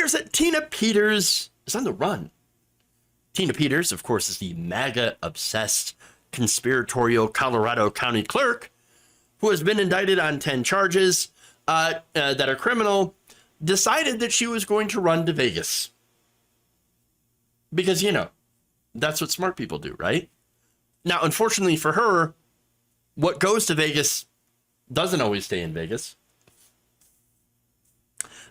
appears that Tina Peters is on the run. Tina Peters, of course, is the MAGA-obsessed, conspiratorial Colorado County clerk who has been indicted on 10 charges that are criminal, decided that she was going to run to Vegas. Because, you know, that's what smart people do, right? Now, unfortunately for her, what goes to Vegas doesn't always stay in Vegas.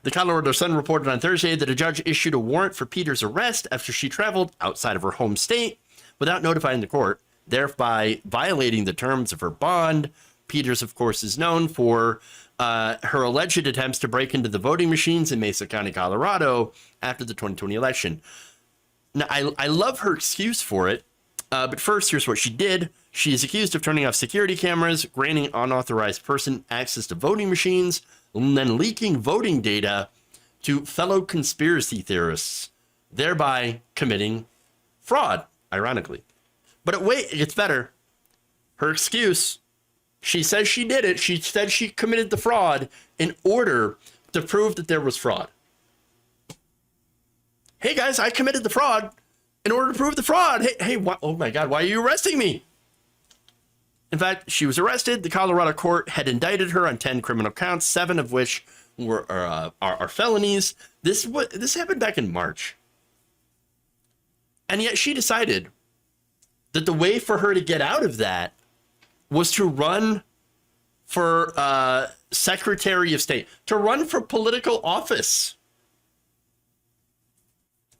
The Colorado Sun reported on Thursday that a judge issued a warrant for Peters' arrest after she traveled outside of her home state without notifying the court, thereby violating the terms of her bond. Peters, of course, is known for her alleged attempts to break into the voting machines in Mesa County, Colorado after the 2020 election. Now, I love her excuse for it, but first, here's what she did. She is accused of turning off security cameras, granting unauthorized person access to voting machines, and then leaking voting data to fellow conspiracy theorists, thereby committing fraud, ironically. But wait, it gets better. Her excuse, she says she did it. She said she committed the fraud in order to prove that there was fraud. Hey guys, I committed the fraud in order to prove the fraud. Hey, oh my God, why are you arresting me? In fact, she was arrested. The Colorado court had indicted her on 10 criminal counts, 7 of which are felonies. This happened back in March. And yet she decided that the way for her to get out of that was to run for Secretary of State, to run for political office.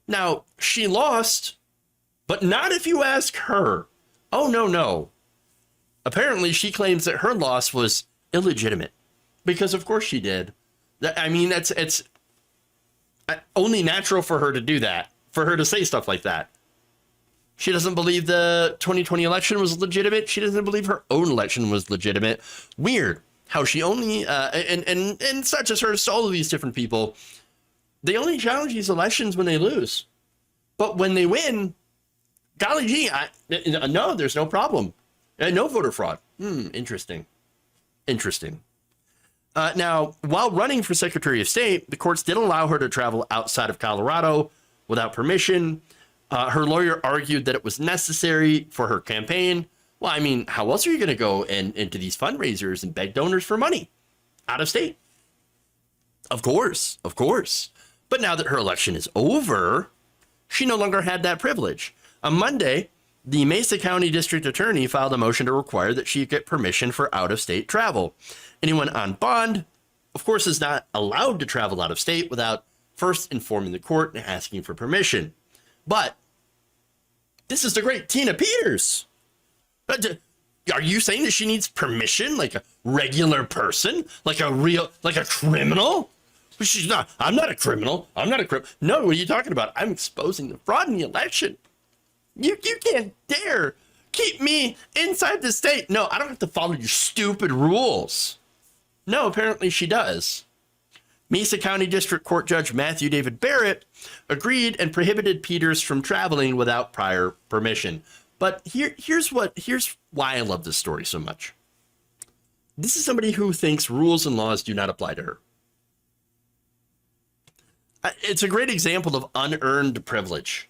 Now, she lost, but not if you ask her. Oh, no. Apparently, she claims that her loss was illegitimate, because of course she did. I mean, it's only natural for her to do that, for her to say stuff like that. She doesn't believe the 2020 election was legitimate. She doesn't believe her own election was legitimate. Weird how she only, and it's not just her, it's all of these different people. They only challenge these elections when they lose. But when they win, golly gee, no, there's no problem. No voter fraud. Interesting. Now, while running for Secretary of State, the courts did allow her to travel outside of Colorado without permission. Her lawyer argued that it was necessary for her campaign. Well, I mean, how else are you going to go into these fundraisers and beg donors for money out of state? Of course. But now that her election is over, she no longer had that privilege. On Monday, the Mesa County District Attorney filed a motion to require that she get permission for out-of-state travel. Anyone on bond, of course, is not allowed to travel out of state without first informing the court and asking for permission. But this is the great Tina Peters. Are you saying that she needs permission like a regular person? Like a criminal? She's not. I'm not a criminal. No, what are you talking about? I'm exposing the fraud in the election. You can't dare keep me inside the state. No, I don't have to follow your stupid rules. No, apparently she does. Mesa County District Court Judge Matthew David Barrett agreed and prohibited Peters from traveling without prior permission. But here's why I love this story so much. This is somebody who thinks rules and laws do not apply to her. It's a great example of unearned privilege.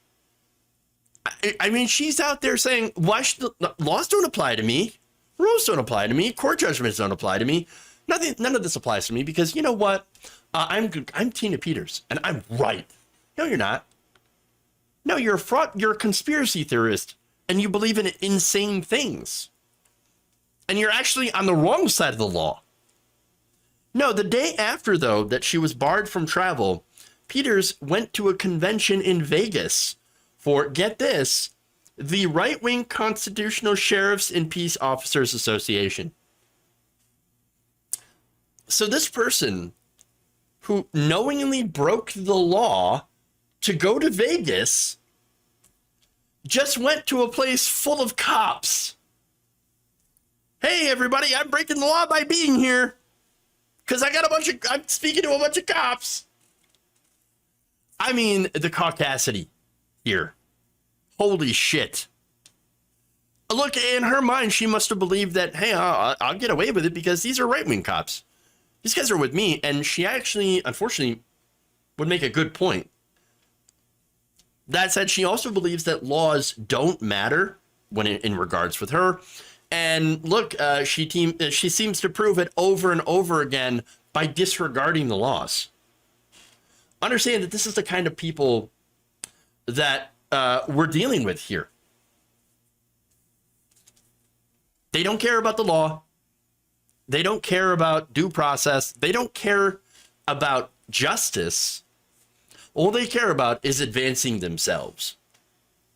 I mean, she's out there saying, why should laws don't apply to me? Rules don't apply to me. Court judgments don't apply to me. None of this applies to me because you know what? I'm Tina Peters and I'm right. No, you're not. No, you're a fraud. You're a conspiracy theorist and you believe in insane things. And you're actually on the wrong side of the law. No, the day after, though, that she was barred from travel, Peters went to a convention in Vegas for, get this, the right-wing Constitutional Sheriffs and Peace Officers Association. So this person who knowingly broke the law to go to Vegas just went to a place full of cops. Hey, everybody, I'm breaking the law by being here because I'm speaking to a bunch of cops. I mean, the caucasity here. Holy shit. Look, in her mind, she must have believed that, hey, I'll get away with it because these are right-wing cops. These guys are with me. And she actually, unfortunately, would make a good point. That said, she also believes that laws don't matter when in regards with her. And look, she seems to prove it over and over again by disregarding the laws. Understand that this is the kind of people that we're dealing with here. They don't care about the law. They don't care about due process. They don't care about justice. All they care about is advancing themselves.